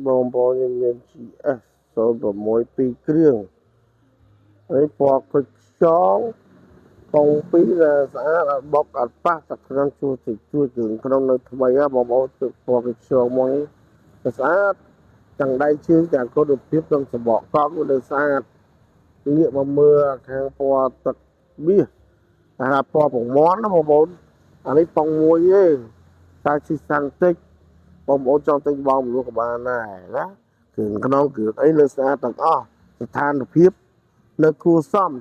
បងប្អូនយើងមាន GS 062គ្រឿងហើយពណ៌គុជខ្យងកុងពីរដែលស្អាតអត់បុកអត់ប៉ះទឹកក្នុងជួយគ្រឿងក្នុងនៅថ្មីហ៎បងប្អូនទឹកពណ៌គុជខ្យងមកនេះស្អាតទាំងដៃជើងទាំងគុណភាពទាំងសបកកង់វាស្អាតងាកមកមើលខាងពណ៌ទឹកមាសអាពណ៌ពងមាន់ណាបងប្អូនអានេះប៉ុងមួយទេតែស៊ីសាំងតិចបងប្អូនចង់ទិញបងមលក់ក៏បានដែរណាគ្រឿងក្នុងគ្រឿងអីលើស្អាតទាំងអស់ស្ថានភាពនៅគួរសម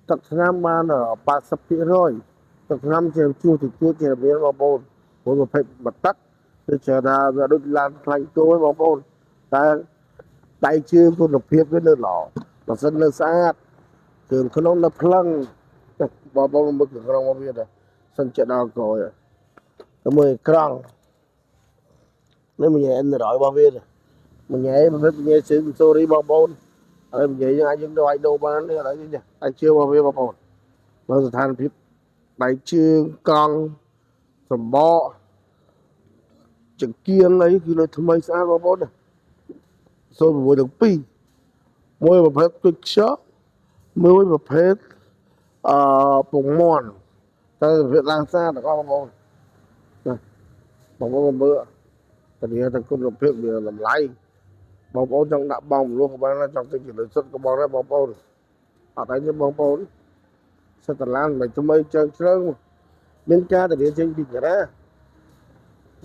ទឹកឆ្នាំបាន80%ទឹកឆ្នាំជាជួសជាមានបងប្អូនមួយប្រភេទបទឹកគឺចេះថាវាដូចឡានខ្លាញ់គោឯងបងប្អូនតែដៃជើងគុណភាពវានៅល្អបើសិននៅស្អាតគ្រឿងក្នុងនៅផ្លឹងបងប្អូនមើលគ្រឿងក្នុងមកវាទៅសិនចិត្តដល់ក្រោយទៅមើលក្រង់នេះមួយអិនរយរបស់វាមួយញ៉ែប្រភេទមួយញ៉ែជើងសូរីបងប្អូនហើយនិយាយយើងអាចយើងទៅអាចដូរបាននេះឥឡូវនេះដៃជើងរបស់វាបងប្អូនមើលស្ថានភាពដៃជើងកង់សម្បកចង្គៀងអីគឺនៅថ្មីស្អាតបងប្អូន06ទាំង2មួយប្រភេទគុជខ្យងមួយប្រភេទពងមាន់តែប្រភេទឡើងស្អាតទាំងអស់បងប្អូនណាបងប្អូនមើលតែវាទាំងគុណភាពវាតម្លៃបងប្អូនចង់ដាក់បងមលក់ក៏បានចង់ទិញជាលុយសុទ្ធក៏បងដែរបងប្អូនអត់អីទេបងប្អូនសិតតឡានមិនថ្មីជើងជ្រៅមានការទៅរៀនចេញពីការ៉ារ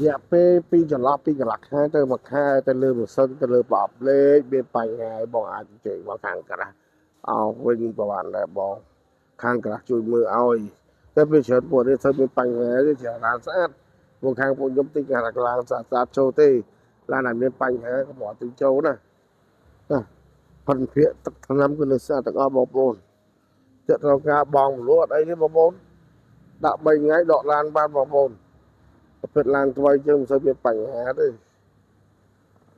យៈពេលពីចន្លោះពីកន្លះខែទៅមួយខែទៅលើម៉ាស៊ីនទៅលើប្រអប់លេខមានបញ្ហាបងអាចជិះមកខាងការ៉ាអោវិញក៏បានដែរបងខាងការ៉ាជួយមើលឲ្យតែពេលច្រើនពួកនេះធ្វើមានបញ្ហាទេជាឡានស្អាតពួកខាងពួកខ្ញុំទិញការ៉ាឡានស្អាតចូលទេឡានដែលមានបញ្ហាក៏មកទិញចូលណាផនភាកទឹកថ្នាំគឺនៅស្អាតទាំងអស់បងប្អូនចិត្តរកការបងមលក់អត់អីទេបងប្អូនដាក់3ថ្ងៃដកឡានបានបងប្អូនប្រភេទឡានថ្មីយើងមិនសូវមានបញ្ហាទេ